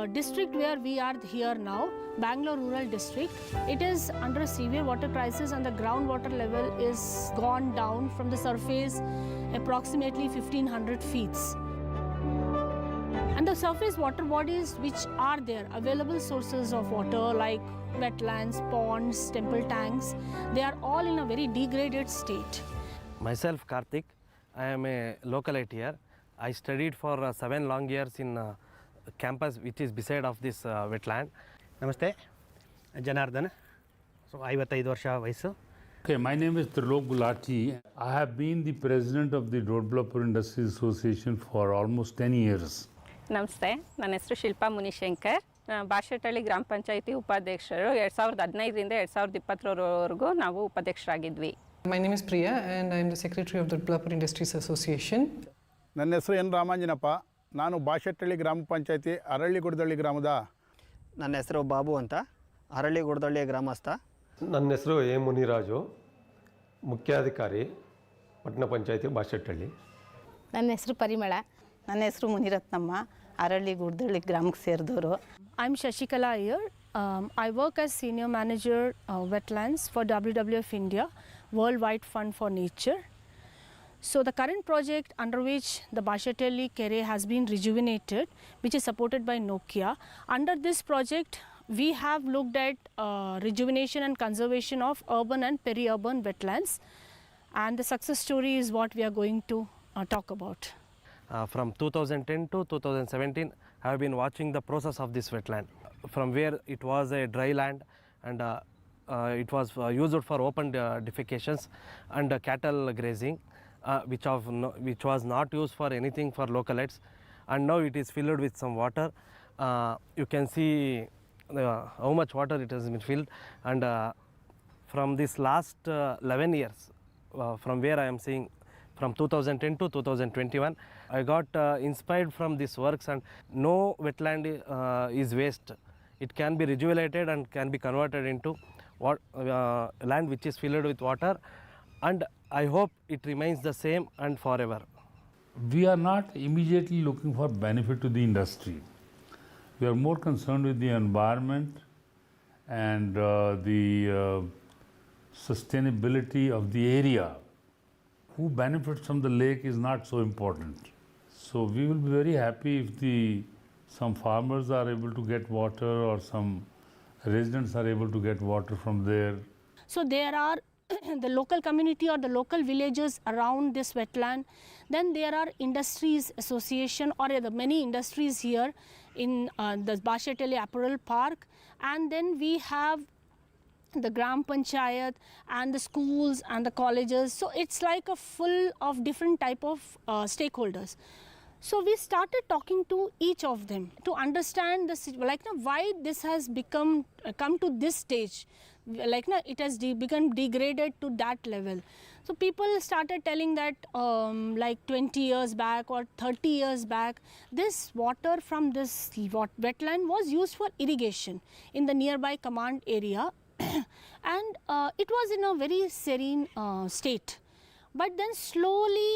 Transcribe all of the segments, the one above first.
district where we are here now, Bangalore Rural District, it is under a severe water crisis and the groundwater level is gone down from the surface approximately 1500 feet. And the surface water bodies which are there, available sources of water like wetlands, ponds, temple tanks, they are all in a very degraded state. Myself, Karthik, I am a localite here. I studied for 7 long years in campus which is beside of this wetland. Namaste, Janardhan. So, 55 varsha vayasu. Okay, my name is Trilok Gulati. I have been the president of the Road Industries Association for almost 10 years. ನಮಸ್ತೆ, ನನ್ನ ಹೆಸರು ಶಿಲ್ಪಾ ಮುನಿಶಂಕರ್. ಬಾಶೆಟ್ಟಳ್ಳಿ ಗ್ರಾಮ ಪಂಚಾಯಿತಿ ಉಪಾಧ್ಯಕ್ಷರು 2015ರಿಂದ 2020ರವರೆಗೂ ನಾವು ಉಪಾಧ್ಯಕ್ಷರಾಗಿದ್ವಿ. My name is Priya and I am the secretary of the Road Industries Association. ನನ್ನ ಹೆಸರು N Ramanjanappa. ನಾನು ಬಾಶೆಟ್ಟಳ್ಳಿ ಗ್ರಾಮ ಪಂಚಾಯಿತಿ ಅರಳಿಗುಡದಳ್ಳಿ ಗ್ರಾಮದ. ನನ್ನ ಹೆಸರು ಬಾಬು ಅಂತ, ಅರಳಿಗುಡದಳ್ಳಿ ಗ್ರಾಮಸ್ಥ. ನನ್ನ ಹೆಸರು ಎ ಮುನಿರಾಜು, ಮುಖ್ಯಾಧಿಕಾರಿ ಪಟ್ಟಣ ಪಂಚಾಯಿತಿ ಬಾಶೆಟ್ಟಳ್ಳಿ. ನನ್ನ ಹೆಸರು ಪರಿಮಳ. ನನ್ನ ಹೆಸರು ಮುನಿರತ್ನಮ್ಮ, ಅರಳಿಗುಡದಳ್ಳಿ ಗ್ರಾಮಕ್ಕೆ ಸೇರಿದವರು. I am Shashikala here. I work as Senior Manager Wetlands for WWF India, Worldwide Fund for Nature. So the current project under which the Bashetelli Kere has been rejuvenated, which is supported by Nokia. Under this project, we have looked at rejuvenation and conservation of urban and peri-urban wetlands. And the success story is what we are going to talk about. From 2010 to 2017, I have been watching the process of this wetland. From where it was a dry land and it was used for open defecations and cattle grazing, which was not used for anything for localites, and now it is filled with some water. You can see how much water it has been filled, and from this last 11 years, from where I am seeing from 2010 to 2021, I got inspired from these works, and no wetland is waste. It can be rejuvenated and can be converted into land which is filled with water, and I hope it remains the same and forever. We are not immediately looking for benefit to the industry. We are more concerned with the environment and the sustainability of the area. Who benefits from the lake is not so important. So we will be very happy if some farmers are able to get water or some residents are able to get water from there. So there are the local community or the local villages around this wetland. Then there are industries association or the many industries here in the Bashetelli Apparel Park. And then we have the Gram Panchayat and the schools and the colleges. So it's like a full of different type of stakeholders. So we started talking to each of them to understand why this has come to this stage. It has become degraded to that level. So people started telling that 20 years back or 30 years back, this water from this wetland was used for irrigation in the nearby command area. And it was in a very serene state. But then slowly,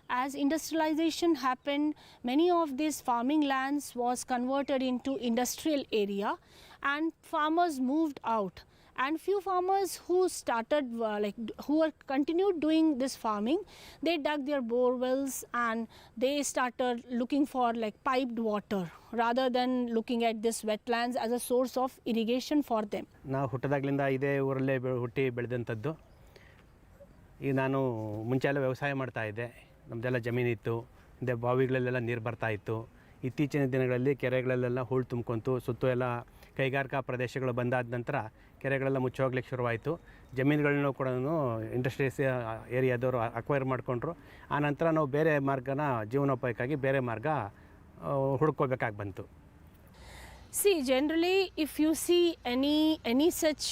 as industrialization happened, many of these farming lands was converted into industrial area, and farmers moved out. And few farmers who started who are continued doing this farming, they dug their bore wells and they started looking for piped water rather than looking at this wetlands as a source of irrigation for them. ನಾವು ಹುಟ್ಟದಾಗಲಿಂದ ಇದೇ ಊರಲ್ಲೇ ಹುಟ್ಟಿ ಬೆಳೆದಂಥದ್ದು. ಈಗ ನಾನು ಮುಂಚೆ ಎಲ್ಲ ವ್ಯವಸಾಯ ಮಾಡ್ತಾ ಇದ್ದೆ. ನಮ್ಮದೆಲ್ಲ ಜಮೀನಿತ್ತು, ಹಿಂದೆ ಬಾವಿಗಳಲ್ಲೆಲ್ಲ ನೀರು ಬರ್ತಾಯಿತ್ತು. ಇತ್ತೀಚಿನ ದಿನಗಳಲ್ಲಿ ಕೆರೆಗಳಲ್ಲೆಲ್ಲ ಹೂಳು ತುಂಬ್ಕೊಂತು, ಸುತ್ತು ಎಲ್ಲ ಕೈಗಾರಿಕಾ ಪ್ರದೇಶಗಳು ಬಂದಾದ ನಂತರ ಕೆರೆಗಳೆಲ್ಲ ಮುಚ್ಚೋಗ್ಲಿಕ್ಕೆ ಶುರುವಾಯಿತು. ಜಮೀನುಗಳನ್ನೂ ಕೂಡ ಇಂಡಸ್ಟ್ರೀಸ್ ಏರಿಯಾದವರು ಅಕ್ವೈರ್ ಮಾಡಿಕೊಂಡ್ರು. ಆನಂತರ ನಾವು ಬೇರೆ ಮಾರ್ಗನ ಜೀವನೋಪಾಯಕ್ಕಾಗಿ ಬೇರೆ ಮಾರ್ಗ ಹುಡ್ಕೋಬೇಕಾಗಿ ಬಂತು. See, generally if you see any such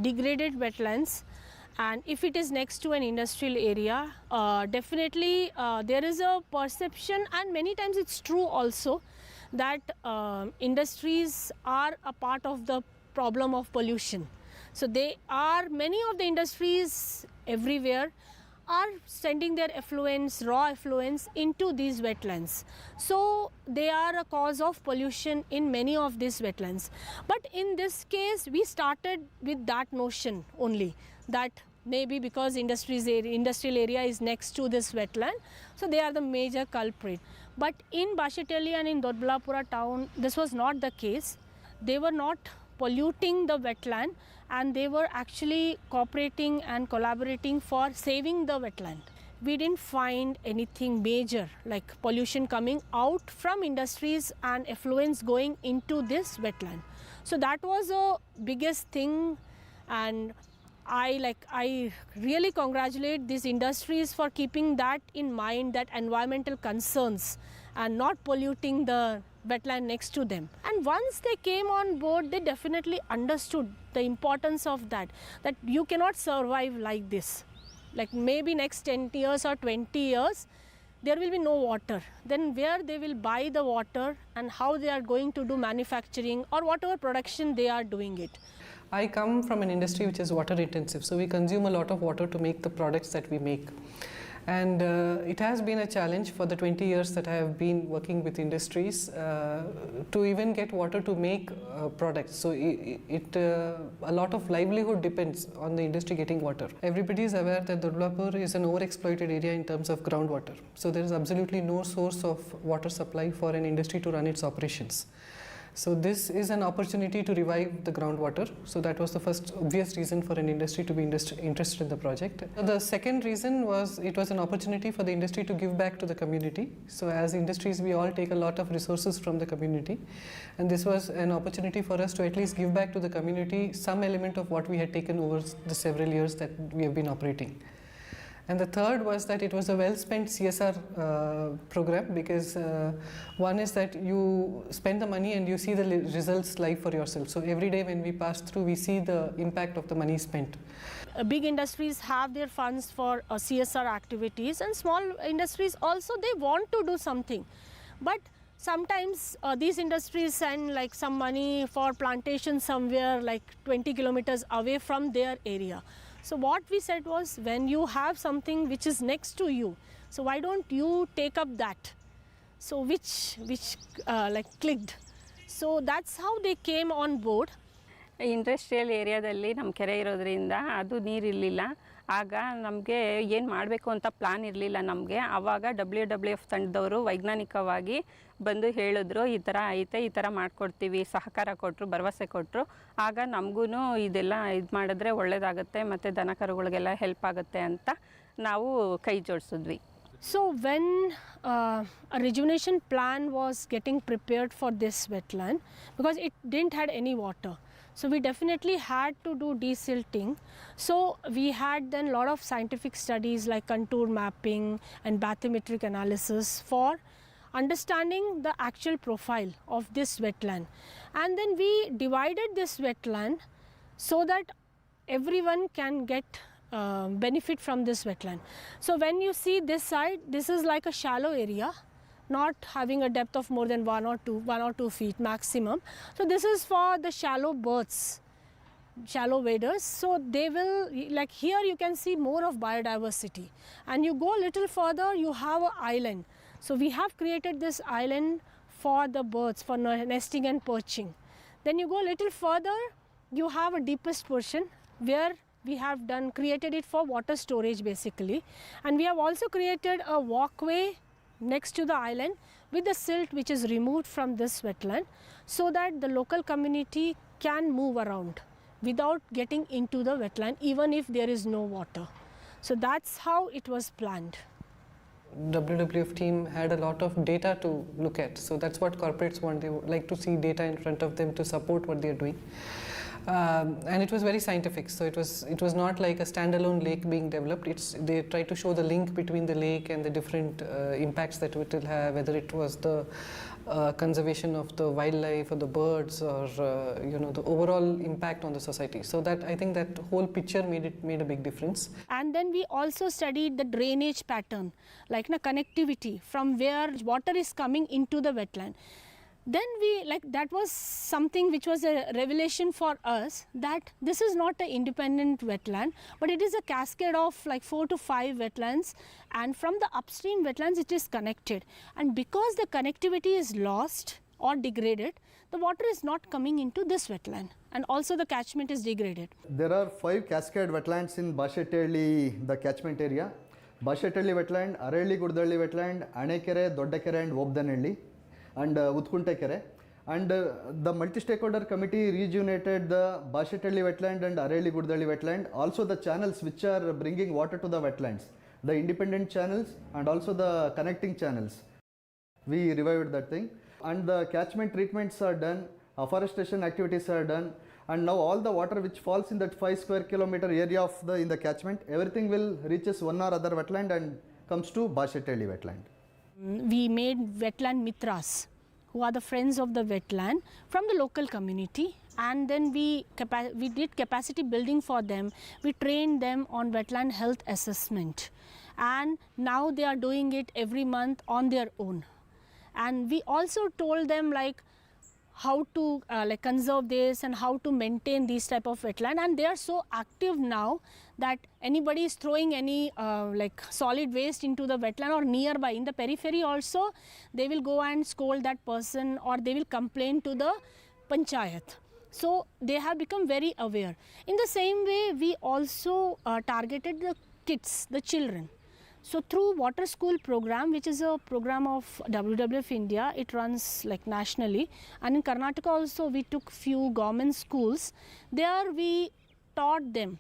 degraded wetlands, and if it is next to an industrial area, definitely there is a perception, and many times it's true also, that industries are a part of the problem of pollution. So they are many of the industries everywhere are sending their effluents, raw effluents into these wetlands. So they are a cause of pollution in many of these wetlands. But in this case, we started with that notion only, that maybe because industrial area is next to this wetland, so they are the major culprit. But in Bashetelli and in Dodballapura town, this was not the case. They were not polluting the wetland, and they were actually cooperating and collaborating for saving the wetland. We didn't find anything major like pollution coming out from industries and effluents going into this wetland. So that was the biggest thing, and I really congratulate these industries for keeping that in mind, that environmental concerns and not polluting the wetland next to them. And once they came on board, they definitely understood the importance of that you cannot survive like this. Like maybe next 10 years or 20 years, there will be no water. Then where they will buy the water and how they are going to do manufacturing or whatever production they are doing it. I come from an industry which is water intensive, so we consume a lot of water to make the products that we make. And it has been a challenge for the 20 years that I have been working with industries to even get water to make products. So a lot of livelihood depends on the industry getting water. Everybody is aware that Dodballapur is an overexploited area in terms of groundwater. So there is absolutely no source of water supply for an industry to run its operations. So this is an opportunity to revive the groundwater. So that was the first obvious reason for an industry to be interested in the project. The second reason was it was an opportunity for the industry to give back to the community. So as industries, we all take a lot of resources from the community. And this was an opportunity for us to at least give back to the community some element of what we had taken over the several years that we have been operating. And the third was that it was a well-spent CSR program, because one is that you spend the money and you see the results live for yourself. So every day when we pass through, we see the impact of the money spent. Big industries have their funds for CSR activities, and small industries also, they want to do something. But sometimes these industries send like some money for plantation somewhere like 20 kilometers away from their area. So what we said was, when you have something which is next to you, so why don't you take up that? So which like clicked. So that's how they came on board. Industrial ಏರಿಯಾದಲ್ಲಿ ನಮ್ಮ ಕೆರೆ ಇರೋದ್ರಿಂದ ಅದು ನೀರಿರಲಿಲ್ಲ. ಆಗ ನಮಗೆ ಏನು ಮಾಡಬೇಕು ಅಂತ ಪ್ಲಾನ್ ಇರಲಿಲ್ಲ ನಮಗೆ. ಆವಾಗ WWF ತಂಡದವರು ವೈಜ್ಞಾನಿಕವಾಗಿ ಬಂದು ಹೇಳಿದ್ರು, ಈ ಥರ ಐತೆ, ಈ ಥರ ಮಾಡಿಕೊಡ್ತೀವಿ, ಸಹಕಾರ ಕೊಟ್ಟರು, ಭರವಸೆ ಕೊಟ್ಟರು. ಆಗ ನಮಗೂ ಇದೆಲ್ಲ ಇದು ಮಾಡಿದ್ರೆ ಒಳ್ಳೆಯದಾಗುತ್ತೆ ಮತ್ತು ದನ ಕರುಗಳಿಗೆಲ್ಲ ಹೆಲ್ಪ್ ಆಗುತ್ತೆ ಅಂತ ನಾವು ಕೈ ಜೋಡಿಸಿದ್ವಿ. So when a rejuvenation plan was getting prepared for this wetland, because it didn't had any water, so we definitely had to do desilting. So we had then a lot of scientific studies like contour mapping and bathymetric analysis for understanding the actual profile of this wetland. And then we divided this wetland so that everyone can get benefit from this wetland. So when you see this side, this is like a shallow area, not having a depth of more than 1 or 2 feet maximum. So this is for the shallow birds, shallow waders. So they will, like here you can see more of biodiversity. And you go a little further, you have an island. So we have created this island for the birds, for nesting and perching. Then you go a little further, you have a deepest portion where we have created it for water storage basically. And we have also created a walkway next to the island with the silt which is removed from this wetland, so that the local community can move around without getting into the wetland even if there is no water. So that's how it was planned. WWF team had a lot of data to look at, so that's what corporates want. They would like to see data in front of them to support what they are doing. And it was very scientific, so it was not like a standalone lake being developed. They tried to show the link between the lake and the different impacts that it will have, whether it was the conservation of the wildlife or the birds, or the overall impact on the society. So that I think that whole picture made a big difference. And then we also studied the drainage pattern, like connectivity from where water is coming into the wetland. then that was something which was a revelation for us, that this is not an independent wetland, but it is a cascade of 4 to 5 wetlands, and from the upstream wetlands it is connected, and because the connectivity is lost or degraded, the water is not coming into this wetland, and also the catchment is degraded. There are 5 cascade wetlands in Bashethalli, the catchment area. Bashethalli wetland, Aralli Gurdalli wetland, Anekere, Doddakere and Obdanelli, and Utkunte Kere. And the multi-stakeholder committee rejuvenated the Bashethalli wetland and Aralli Gurdalli wetland, also the channels which are bringing water to the wetlands, the independent channels and also the connecting channels. We revived that thing, and the catchment treatments are done, afforestation activities are done, and now all the water which falls in that 5 square kilometer area of in the catchment, everything will reaches one or other wetland and comes to Bashethalli wetland. We made wetland mitras, who are the friends of the wetland, from the local community, and then we did capacity building for them. We trained them on wetland health assessment, and now they are doing it every month on their own. And we also told them how to conserve this and how to maintain these type of wetland, and they are so active now that anybody is throwing any solid waste into the wetland or nearby in the periphery also, they will go and scold that person or they will complain to the panchayat. So they have become very aware. In the same way, we also targeted the kids, the children. So through Water School program, which is a program of WWF India, it runs nationally, and in Karnataka also we took few government schools. There we taught them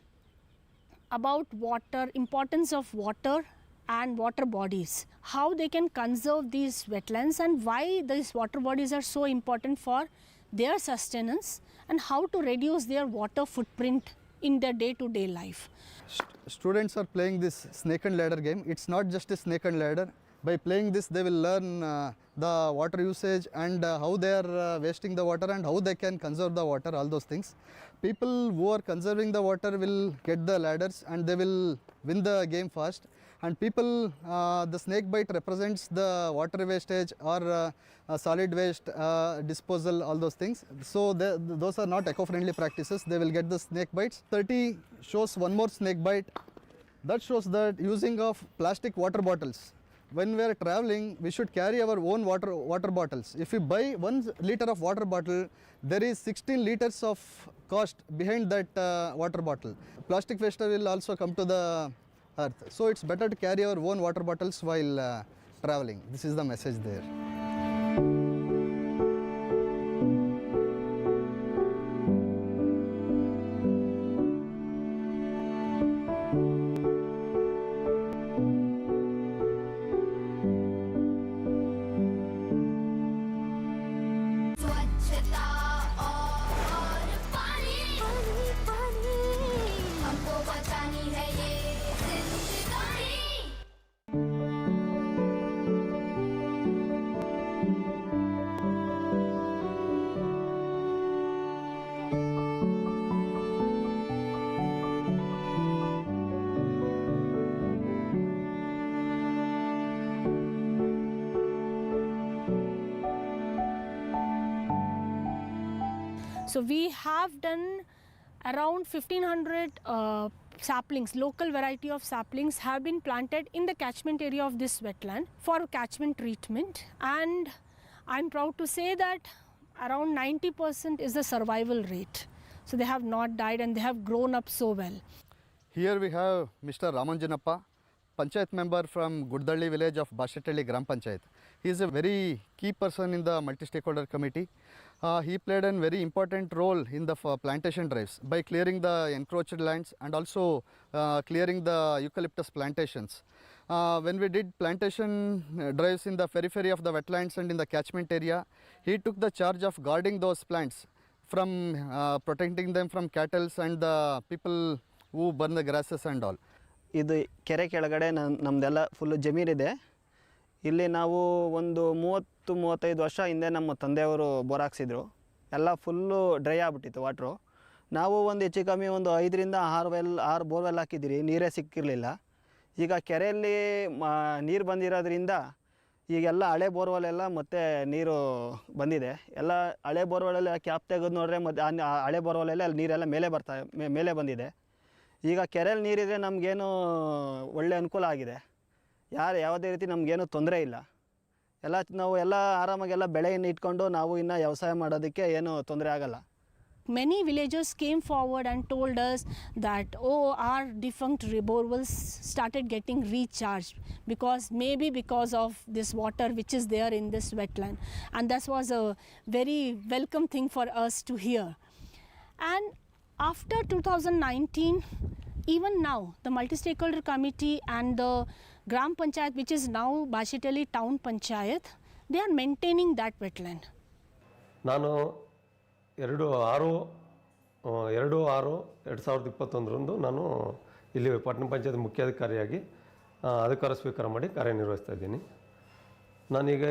about water, importance of water and water bodies, how they can conserve these wetlands and why these water bodies are so important for their sustenance, and how to reduce their water footprint in their day-to-day life. Students are playing this snake and ladder game. It's not just a snake and ladder. By playing this, they will learn the water usage and how they are wasting the water and how they can conserve the water, all those things. People who are conserving the water will get the ladders and they will win the game fast. And people, the snake bite represents the water wastage or solid waste disposal, all those things. So those are not eco-friendly practices. They will get the snake bites. 30 shows one more snake bite. That shows that using of plastic water bottles. When we are traveling, we should carry our own water bottles. If you buy 1 liter of water bottle, there is 16 liters of cost behind that water bottle. Plastic waste will also come to the earth. So it's better to carry our own water bottles while traveling. This is the message there. So we have done around 1500 saplings, local variety of saplings have been planted in the catchment area of this wetland for catchment treatment, and I'm proud to say that around 90% is the survival rate. So they have not died and they have grown up so well. Here we have Mr. Ramanjanappa, Panchayat member from Gurdalli village of Bashethalli Gram Panchayat. He is a very key person in the multi-stakeholder committee. He played a very important role in the plantation drives by clearing the encroached lands and also clearing the eucalyptus plantations. When we did plantation drives in the periphery of the wetlands and in the catchment area, he took the charge of guarding those plants from protecting them from cattle and the people who burn the grasses and all. ಇದು ಕೆರೆ ಕೆಳಗಡೆ ನಮ್ಮದೆಲ್ಲ full ಜಮೀನಿದೆ. ಇಲ್ಲಿ ನಾವು ಒಂದು 30-35 ವರ್ಷ ಹಿಂದೆ ನಮ್ಮ ತಂದೆಯವರು ಬೋರ್ ಹಾಕ್ಸಿದ್ರು. ಎಲ್ಲ ಫುಲ್ಲು ಡ್ರೈ ಆಗಿಬಿಟ್ಟಿತ್ತು ವಾಟ್ರು. ನಾವು ಒಂದು ಹೆಚ್ಚು ಕಮ್ಮಿ ಒಂದು 5ರಿಂದ 6 ಬೋರ್ವೆಲ್ ಹಾಕಿದ್ದೀರಿ, ನೀರೇ ಸಿಕ್ಕಿರಲಿಲ್ಲ. ಈಗ ಕೆರೆಯಲ್ಲಿ ನೀರು ಬಂದಿರೋದ್ರಿಂದ ಈಗೆಲ್ಲ ಹಳೆ ಬೋರ್ವೆಲ್ಲೆಲ್ಲ ಮತ್ತೆ ನೀರು ಬಂದಿದೆ. ಎಲ್ಲ ಹಳೆ ಬೋರ್ವೆಲಲ್ಲಿ ಕ್ಯಾಪ್ ತೆಗೆದು ನೋಡಿದ್ರೆ ಮತ್ತು ಹಳೆ ಬೋರ್ವೆಲಲ್ಲಿ ಅಲ್ಲಿ ನೀರೆಲ್ಲ ಮೇಲೆ ಬಂದಿದೆ. ಈಗ ಕೆರೆಯಲ್ಲಿ ನೀರಿದ್ರೆ ನಮಗೇನು ಒಳ್ಳೆ ಅನುಕೂಲ ಆಗಿದೆ. ಯಾವುದೇ ರೀತಿ ನಮಗೇನು ತೊಂದರೆ ಇಲ್ಲ. ನಾವು ಎಲ್ಲ ಆರಾಮಾಗೆಲ್ಲ ಬೆಳೆಯನ್ನು ಇಟ್ಕೊಂಡು ನಾವು ಇನ್ನು ವ್ಯವಸಾಯ ಮಾಡೋದಕ್ಕೆ ಏನು ತೊಂದರೆ ಆಗಲ್ಲ. Many villagers came forward and told us that, oh, our defunct borewells started getting recharged because of this water which is there in this wetland, and that was a very welcome thing for us to hear. And after 2019, even now, the multi-stakeholder committee and the Gram Panchayat, which is now Bashetali Town Panchayat, they are maintaining that wetland. ನಾನು 2/6/2021 ನಾನು ಇಲ್ಲಿ ಪಟ್ಟಣ ಪಂಚಾಯತ್ ಮುಖ್ಯಾಧಿಕಾರಿಯಾಗಿ ಅಧಿಕಾರ ಸ್ವೀಕಾರ ಮಾಡಿ ಕಾರ್ಯನಿರ್ವಹಿಸ್ತಾ ಇದ್ದೀನಿ. ನಾನೀಗ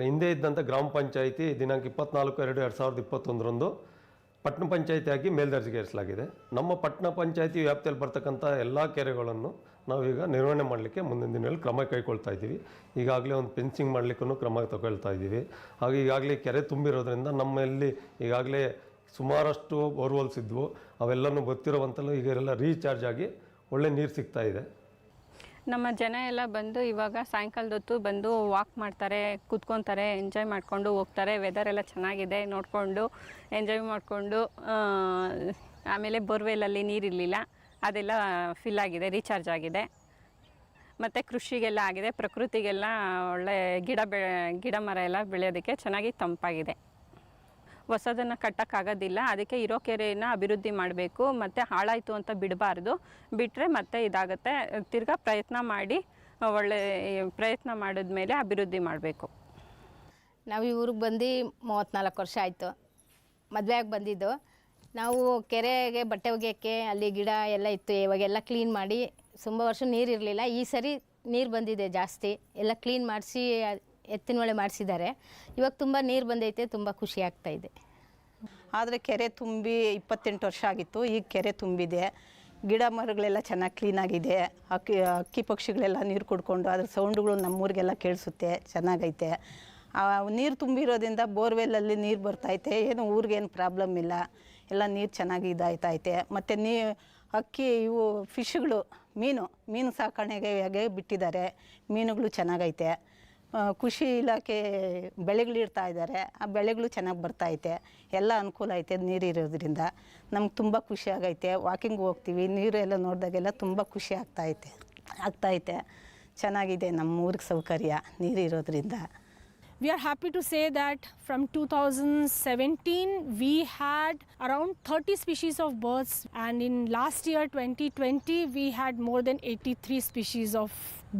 ಹಿಂದೆ ಇದ್ದಂಥ ಗ್ರಾಮ ಪಂಚಾಯಿತಿ ದಿನಾಂಕ 24/2/2021 ಪಟ್ಟಣ ಪಂಚಾಯಿತಿಯಾಗಿ ಮೇಲ್ದರ್ಜೆಗೇರಿಸಲಾಗಿದೆ. ನಮ್ಮ ಪಟ್ಟಣ ಪಂಚಾಯಿತಿ ವ್ಯಾಪ್ತಿಯಲ್ಲಿ ಬರ್ತಕ್ಕಂಥ ಎಲ್ಲ ಕೆರೆಗಳನ್ನು ನಾವೀಗ ನಿರ್ವಹಣೆ ಮಾಡಲಿಕ್ಕೆ ಮುಂದಿನ ದಿನಗಳಲ್ಲಿ ಕ್ರಮ ಕೈಗೊಳ್ತಾ ಇದ್ದೀವಿ. ಈಗಾಗಲೇ ಒಂದು ಫೆನ್ಸಿಂಗ್ ಮಾಡಲಿಕ್ಕೂ ಕ್ರಮ ತಗೊಳ್ತಾ ಇದ್ದೀವಿ. ಹಾಗೆ ಈಗಾಗಲೇ ಕೆರೆ ತುಂಬಿರೋದ್ರಿಂದ ನಮ್ಮಲ್ಲಿ ಈಗಾಗಲೇ ಸುಮಾರಷ್ಟು ಬೋರ್ವೆಲ್ಸ್ ಇದ್ವು, ಅವೆಲ್ಲನೂ ಗೊತ್ತಿರುವಂತಲೂ ಈಗ ಎಲ್ಲ ರೀಚಾರ್ಜ್ ಆಗಿ ಒಳ್ಳೆ ನೀರು ಸಿಗ್ತಾ ಇದೆ. ನಮ್ಮ ಜನ ಎಲ್ಲ ಬಂದು ಇವಾಗ ಸಾಯಂಕಾಲದ ಹೊತ್ತು ಬಂದು ವಾಕ್ ಮಾಡ್ತಾರೆ, ಕೂತ್ಕೊತಾರೆ, ಎಂಜಾಯ್ ಮಾಡಿಕೊಂಡು ಹೋಗ್ತಾರೆ. ವೆದರ್ ಎಲ್ಲ ಚೆನ್ನಾಗಿದೆ, ನೋಡಿಕೊಂಡು ಎಂಜಾಯ್ ಮಾಡಿಕೊಂಡು. ಆಮೇಲೆ ಬೋರ್ವೆಲಲ್ಲಿ ನೀರಿರಲಿಲ್ಲ, ಅದೆಲ್ಲ ಫಿಲ್ ಆಗಿದೆ, ರೀಚಾರ್ಜ್ ಆಗಿದೆ. ಮತ್ತು ಕೃಷಿಗೆಲ್ಲ ಆಗಿದೆ, ಪ್ರಕೃತಿಗೆಲ್ಲ ಒಳ್ಳೆ ಗಿಡ ಮರ ಎಲ್ಲ ಬೆಳೆಯೋದಕ್ಕೆ ಚೆನ್ನಾಗಿ ತಂಪಾಗಿದೆ. ಹೊಸದನ್ನು ಕಟ್ಟೋಕ್ಕಾಗೋದಿಲ್ಲ, ಅದಕ್ಕೆ ಇರೋ ಕೆರೆಯನ್ನು ಅಭಿವೃದ್ಧಿ ಮಾಡಬೇಕು. ಮತ್ತು ಹಾಳಾಯಿತು ಅಂತ ಬಿಡಬಾರ್ದು, ಬಿಟ್ಟರೆ ಮತ್ತೆ ಇದಾಗುತ್ತೆ. ತಿರ್ಗಾ ಪ್ರಯತ್ನ ಮಾಡಿ ಒಳ್ಳೆ ಪ್ರಯತ್ನ ಮಾಡಿದ್ಮೇಲೆ ಅಭಿವೃದ್ಧಿ ಮಾಡಬೇಕು. ನಾವು ಈ ಊರಿಗೆ ಬಂದು 34 ವರ್ಷ ಆಯಿತು. ಮದುವೆಯಾಗಿ ಬಂದಿದ್ದು. ನಾವು ಕೆರೆಗೆ ಬಟ್ಟೆ ಒಗೆಯೋಕ್ಕೆ ಅಲ್ಲಿ ಗಿಡ ಎಲ್ಲ ಇತ್ತು, ಇವಾಗೆಲ್ಲ ಕ್ಲೀನ್ ಮಾಡಿ. ತುಂಬ ವರ್ಷ ನೀರಿರಲಿಲ್ಲ, ಈ ಸರಿ ನೀರು ಬಂದಿದೆ ಜಾಸ್ತಿ, ಎಲ್ಲ ಕ್ಲೀನ್ ಮಾಡಿಸಿ ಎತ್ತಿನ ಹೊಳೆ ಮಾಡಿಸಿದ್ದಾರೆ. ಇವಾಗ ತುಂಬ ನೀರು ಬಂದೈತೆ, ತುಂಬ ಖುಷಿ ಆಗ್ತಾಯಿದೆ. ಆದರೆ ಕೆರೆ ತುಂಬಿ 28 ವರ್ಷ ಆಗಿತ್ತು, ಈಗ ಕೆರೆ ತುಂಬಿದೆ. ಗಿಡ ಮರಗಳೆಲ್ಲ ಚೆನ್ನಾಗಿ ಕ್ಲೀನಾಗಿದೆ. ಹಕ್ಕಿ ಪಕ್ಷಿಗಳೆಲ್ಲ ನೀರು ಕುಡ್ಕೊಂಡು ಅದ್ರ ಸೌಂಡ್ಗಳು ನಮ್ಮೂರಿಗೆಲ್ಲ ಕೇಳಿಸುತ್ತೆ, ಚೆನ್ನಾಗೈತೆ. ನೀರು ತುಂಬಿರೋದ್ರಿಂದ ಬೋರ್ವೆಲ್ಲಲ್ಲಿ ನೀರು ಬರ್ತೈತೆ, ಏನು ಊರಿಗೇನು ಪ್ರಾಬ್ಲಮ್ ಇಲ್ಲ, ಎಲ್ಲ ನೀರು ಚೆನ್ನಾಗಿ ಇದಾಯ್ತೈತೆ. ಮತ್ತು ಹಕ್ಕಿ ಇವು ಫಿಶ್ಗಳು ಮೀನು ಸಾಕಾಣೆಗೆ ಬಿಟ್ಟಿದ್ದಾರೆ, ಮೀನುಗಳು ಚೆನ್ನಾಗೈತೆ. ಕೃಷಿ ಇಲಾಖೆ ಬೆಳೆಗಳಿರ್ತಾ ಇದ್ದಾರೆ, ಆ ಬೆಳೆಗಳು ಚೆನ್ನಾಗಿ ಬರ್ತೈತೆ, ಎಲ್ಲ ಅನುಕೂಲ ಐತೆ. ನೀರಿರೋದ್ರಿಂದ ನಮ್ಗೆ ತುಂಬ ಖುಷಿ ಆಗೈತೆ. ವಾಕಿಂಗ್ ಹೋಗ್ತೀವಿ, ನೀರು ಎಲ್ಲ ನೋಡಿದಾಗೆಲ್ಲ ತುಂಬ ಖುಷಿ ಆಗ್ತಾಯಿದೆ. ಚೆನ್ನಾಗಿದೆ ನಮ್ಮ ಊರಿಗೆ ಸೌಕರ್ಯ ನೀರಿರೋದ್ರಿಂದ. We are happy to say that from 2017 we had around 30 species of birds, and in last year 2020 we had more than 83 species of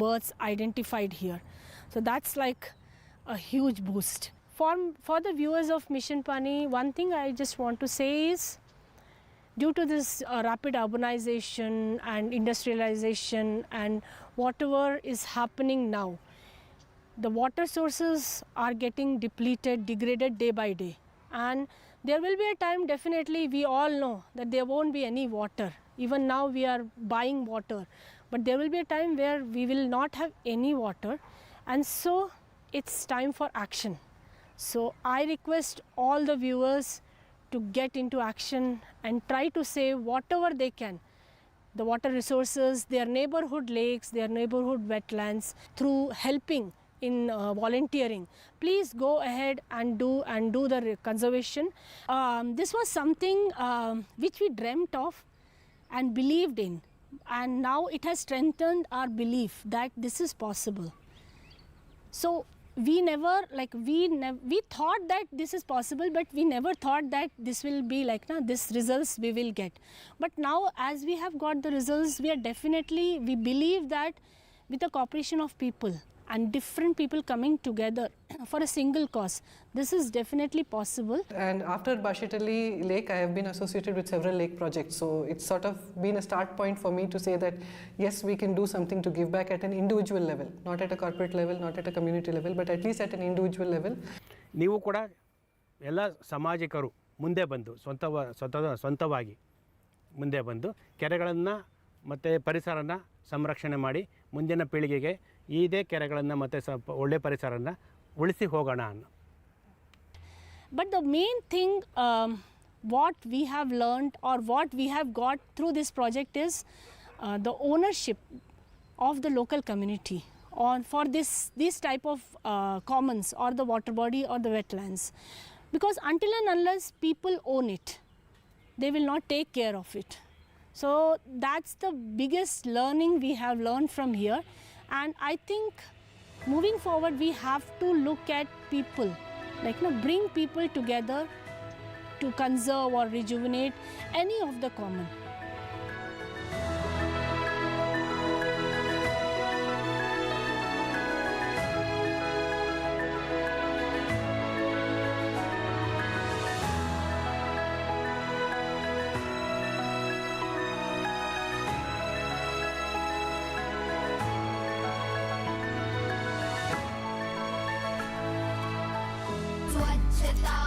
birds identified here. So that's like a huge boost. For the viewers of Mission Pani, one thing I just want to say is, due to this rapid urbanization and industrialization and whatever is happening now, the water sources are getting degraded day by day, and there will be a time, definitely we all know that there won't be any water. Even now we are buying water, but there will be a time where we will not have any water, and so it's time for action. So I request all the viewers to get into action and try to save whatever they can, the water resources, their neighborhood lakes, their neighborhood wetlands, through helping in volunteering. Please go ahead and do the conservation. This was something which we dreamt of and believed in, and now it has strengthened our belief that this is possible. So we thought that this is possible, but we never thought that this will be like this results we will get. But now as we have got the results, we believe that with the cooperation of people and different people coming together for a single cause, this is definitely possible. And after Bashetali Lake, I have been associated with several lake projects. So it's sort of been a start point for me to say that yes, we can do something to give back at an individual level, not at a corporate level, not at a community level, but at least at an individual level. ನೀವು ಕೂಡ ಎಲ್ಲ ಸಾಮಾಜಿಕರು ಮುಂದೆ ಬಂದು ಸ್ವಂತವಾಗಿ ಮುಂದೆ ಬಂದು ಕೆರೆಗಳನ್ನು ಮತ್ತು ಪರಿಸರನ ಸಂರಕ್ಷಣೆ ಮಾಡಿ ಮುಂದಿನ ಪೀಳಿಗೆಗೆ ಇದೇ ಕೆರೆಗಳನ್ನು ಮತ್ತು ಸ್ವಲ್ಪ ಒಳ್ಳೆ ಪರಿಸರನ ಉಳಿಸಿ ಹೋಗೋಣ ಅನ್ನೋ. But the main thing what we have learned or what we have got through this project is the ownership of the local community on for this type of commons or the water body or the wetlands, because until and unless people own it, they will not take care of it. So that's the biggest learning we have learned from here, and I think moving forward we have to look at people, like bring people together to conserve or rejuvenate any of the common. स्वच्छता